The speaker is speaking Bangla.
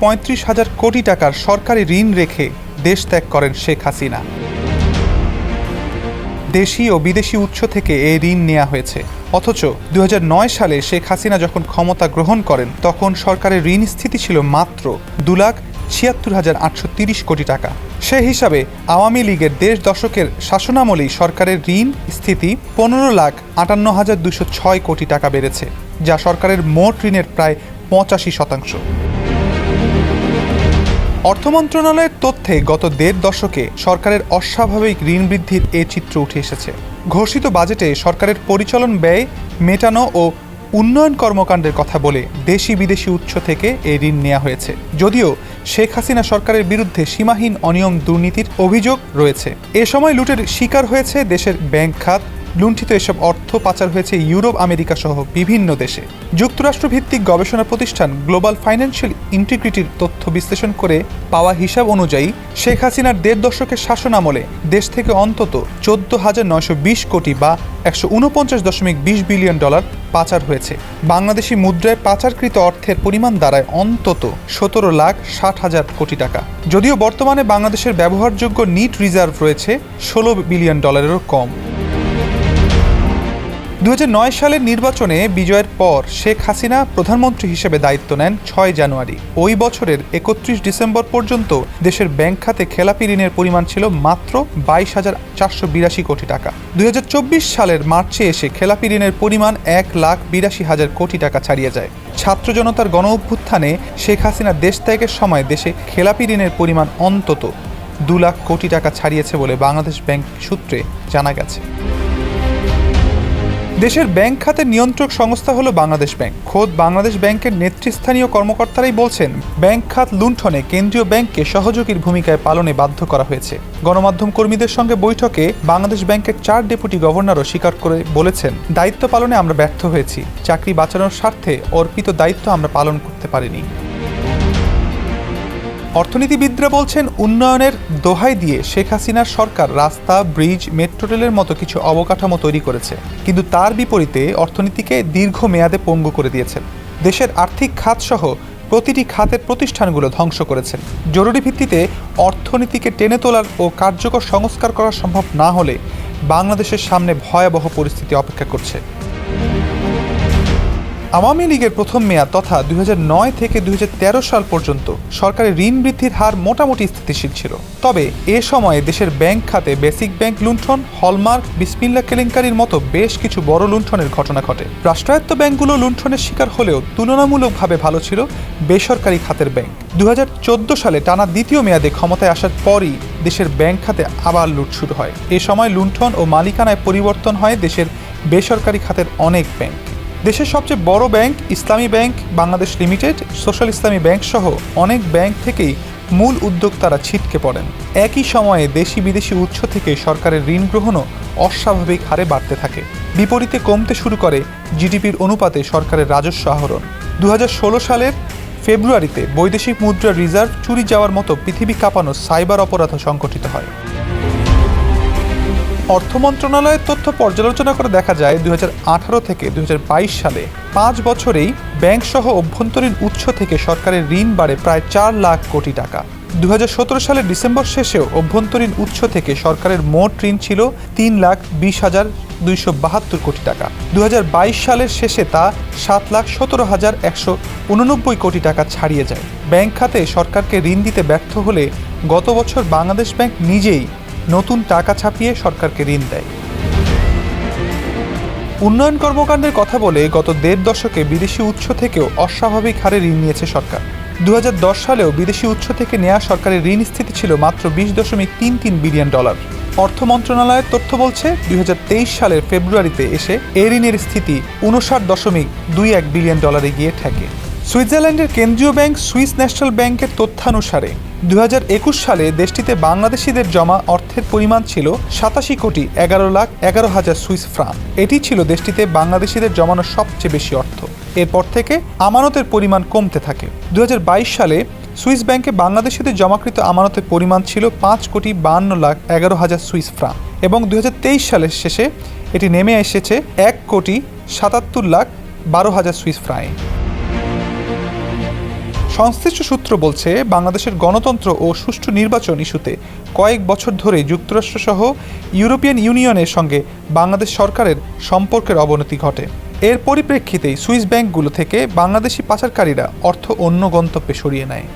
35,000 কোটি টাকার সরকারি ঋণ রেখে দেশ ত্যাগ করেন শেখ হাসিনা। দেশি ও বিদেশি উৎস থেকে এই ঋণ নেওয়া হয়েছে। অথচ 2009 সালে শেখ হাসিনা যখন ক্ষমতা গ্রহণ করেন তখন সরকারের ঋণ স্থিতি ছিল মাত্র 2,76,830 কোটি টাকা। সে হিসাবে আওয়ামী লীগের 1.5 দশকের শাসনামলেই সরকারের ঋণ স্থিতি 15,58,206 কোটি টাকা বেড়েছে, যা সরকারের মোট ঋণের প্রায় 85%। অর্থ মন্ত্রণালয়ের তথ্যে গত 1.5 দশকে সরকারের অস্বাভাবিক ঋণ বৃদ্ধির এ চিত্র উঠে এসেছে। ঘোষিত বাজেটে সরকারের পরিচালন ব্যয় মেটানো ও উন্নয়ন কর্মকাণ্ডের কথা বলে দেশি বিদেশি উৎস থেকে এই ঋণ নেওয়া হয়েছে। যদিও শেখ হাসিনা সরকারের বিরুদ্ধে সীমাহীন অনিয়ম দুর্নীতির অভিযোগ রয়েছে। এ সময় লুটের শিকার হয়েছে দেশের ব্যাংক খাত। লুণ্ঠিত এসব অর্থ পাচার হয়েছে ইউরোপ, আমেরিকা সহ বিভিন্ন দেশে। যুক্তরাষ্ট্রভিত্তিক গবেষণা প্রতিষ্ঠান গ্লোবাল ফাইন্যান্সিয়াল ইন্টিগ্রিটির তথ্য বিশ্লেষণ করে পাওয়া হিসাব অনুযায়ী শেখ হাসিনার 1.5 দশকের শাসন আমলে দেশ থেকে অন্তত 14,920 কোটি বা $149.20 বিলিয়ন পাচার হয়েছে। বাংলাদেশি মুদ্রায় পাচারকৃত অর্থের পরিমাণ দাঁড়ায় অন্তত 17,60,000 কোটি টাকা। যদিও বর্তমানে বাংলাদেশের ব্যবহারযোগ্য নিট রিজার্ভ রয়েছে $16 বিলিয়ন কম। 2009 সালের নির্বাচনে বিজয়ের পর শেখ হাসিনা প্রধানমন্ত্রী হিসেবে দায়িত্ব নেন 6 জানুয়ারি। ওই বছরের 31 ডিসেম্বর পর্যন্ত দেশের ব্যাংক খাতে খেলাপি ঋণের পরিমাণ ছিল মাত্র 22,482 কোটি টাকা। 2024 সালের মার্চে এসে খেলাপি ঋণের পরিমাণ 1,82,000 কোটি টাকা ছাড়িয়ে যায়। ছাত্র জনতার গণ অভ্যুত্থানে শেখ হাসিনা দেশ ত্যাগের সময় দেশে খেলাপি ঋণের পরিমাণ অন্তত 2 লাখ কোটি টাকা ছাড়িয়েছে বলে বাংলাদেশ ব্যাংক সূত্রে জানা গেছে। দেশের ব্যাংক খাতের নিয়ন্ত্রক সংস্থা হলো বাংলাদেশ ব্যাংক। খোদ বাংলাদেশ ব্যাংকের নেতৃস্থানীয় কর্মকর্তারাই বলছেন, ব্যাংক খাত লুণ্ঠনে কেন্দ্রীয় ব্যাংককে সহযোগীর ভূমিকায় পালনে বাধ্য করা হয়েছে। গণমাধ্যম কর্মীদের সঙ্গে বৈঠকে বাংলাদেশ ব্যাংকের 4 ডেপুটি গভর্নরও স্বীকার করে বলেছেন, দায়িত্ব পালনে আমরা ব্যর্থ হয়েছি। চাকরি বাঁচানোর স্বার্থে অর্পিত দায়িত্ব আমরা পালন করতে পারিনি। অর্থনীতিবিদরা বলছেন, উন্নয়নের দোহাই দিয়ে শেখ হাসিনার সরকার রাস্তা, ব্রিজ, মেট্রো রেলের মতো কিছু অবকাঠামো তৈরি করেছে, কিন্তু তার বিপরীতে অর্থনীতিকে দীর্ঘমেয়াদে পঙ্গু করে দিয়েছেন। দেশের আর্থিক খাত সহ প্রতিটি খাতের প্রতিষ্ঠানগুলো ধ্বংস করেছেন। জরুরি ভিত্তিতে অর্থনীতিকে টেনে তোলার ও কার্যকর সংস্কার করা সম্ভব না হলে বাংলাদেশের সামনে ভয়াবহ পরিস্থিতি অপেক্ষা করছে। আওয়ামী লীগের প্রথম মেয়াদ তথা 2009 থেকে 2013 সাল পর্যন্ত সরকারের ঋণ বৃদ্ধির হার মোটামুটি স্থিতিশীল ছিল। তবে এ সময়ে দেশের ব্যাংক খাতে বেসিক ব্যাংক লুণ্ঠন, হলমার্ক, বিসমিল্লাহ কেলেঙ্কারির মতো বেশ কিছু বড় লুণ্ঠনের ঘটনা ঘটে। রাষ্ট্রায়ত্ত ব্যাংকগুলো লুণ্ঠনের শিকার হলেও তুলনামূলকভাবে ভালো ছিল বেসরকারি খাতের ব্যাংক। 2014 সালে টানা দ্বিতীয় মেয়াদে ক্ষমতায় আসার পরই দেশের ব্যাংক খাতে আবার লুট শুরু হয়। এ সময় লুণ্ঠন ও মালিকানায় পরিবর্তন হয় দেশের বেসরকারি খাতের অনেক ব্যাংক। দেশের সবচেয়ে বড় ব্যাংক ইসলামী ব্যাংক বাংলাদেশ লিমিটেড, সোশ্যাল ইসলামী ব্যাংক সহ অনেক ব্যাংক থেকেই মূল উদ্যোক্তারা ছিটকে পড়েন। একই সময়ে দেশি বিদেশি উৎস থেকে সরকারের ঋণ গ্রহণও অস্বাভাবিক হারে বাড়তে থাকে। বিপরীতে কমতে শুরু করে জিডিপির অনুপাতে সরকারের রাজস্ব আহরণ। 2016 সালের ফেব্রুয়ারিতে বৈদেশিক মুদ্রার রিজার্ভ চুরি যাওয়ার মতো পৃথিবী কাঁপানো সাইবার অপরাধ সংঘটিত হয়। অর্থ মন্ত্রণালয়ের তথ্য পর্যালোচনা করে দেখা যায় 2018 থেকে 2022 সালে 5 বছরেই ব্যাংক সহ অভ্যন্তরীণ উৎস থেকে সরকারের ঋণ বাড়ে প্রায় 4 লাখ কোটি টাকা। 2017 সালের ডিসেম্বর শেষেও অভ্যন্তরীণ উৎস থেকে সরকারের মোট ঋণ ছিল 3,20,272 কোটি টাকা। 2022 সালের শেষে তা 7,17,189 কোটি টাকা ছাড়িয়ে যায়। ব্যাংক খাতে সরকারকে ঋণ দিতে ব্যর্থ হলে গত বছর বাংলাদেশ ব্যাংক নিজেই নতুন টাকা ছাপিয়ে সরকারকে ঋণ দেয়। উন্নয়ন কর্মকাণ্ডের কথা বলে গত 1.5 দশকে বিদেশি উৎস থেকেও অস্বাভাবিক হারে ঋণ নিয়েছে সরকার। 2010 সালেও বিদেশি উৎস থেকে নেওয়া সরকারের ঋণ স্থিতি ছিল মাত্র $20.33 বিলিয়ন। অর্থ মন্ত্রণালয়ের তথ্য বলছে 2023 সালের ফেব্রুয়ারিতে এসে এ ঋণের স্থিতি $59.21 বিলিয়ন গিয়ে ঠেকে। সুইজারল্যান্ডের কেন্দ্রীয় ব্যাংক সুইস ন্যাশনাল ব্যাংকের তথ্যানুসারে 2021 সালে দেশটিতে বাংলাদেশিদের জমা অর্থের পরিমাণ ছিল 87,11,11,000 সুইস ফ্রাঙ্ক। এটি ছিল দেশটিতে বাংলাদেশিদের জমানো সবচেয়ে বেশি অর্থ। এরপর থেকে আমানতের পরিমাণ কমতে থাকে। 2022 সালে সুইস ব্যাংকে বাংলাদেশিদের জমাকৃত আমানতের পরিমাণ ছিল 5,52,11,000 সুইস ফ্রাঙ্ক এবং 2023 সালের শেষে এটি নেমে এসেছে 1,77,12,000 সুইস ফ্রাঙ্কে। সংশ্লিষ্ট সূত্র বলছে, বাংলাদেশের গণতন্ত্র ও সুষ্ঠু নির্বাচন ইস্যুতে কয়েক বছর ধরে যুক্তরাষ্ট্রসহ ইউরোপিয়ান ইউনিয়নের সঙ্গে বাংলাদেশ সরকারের সম্পর্কের অবনতি ঘটে। এর পরিপ্রেক্ষিতেই সুইস ব্যাংকগুলো থেকে বাংলাদেশি পাচারকারীরা অর্থ অন্য গন্তব্যে সরিয়ে নেয়।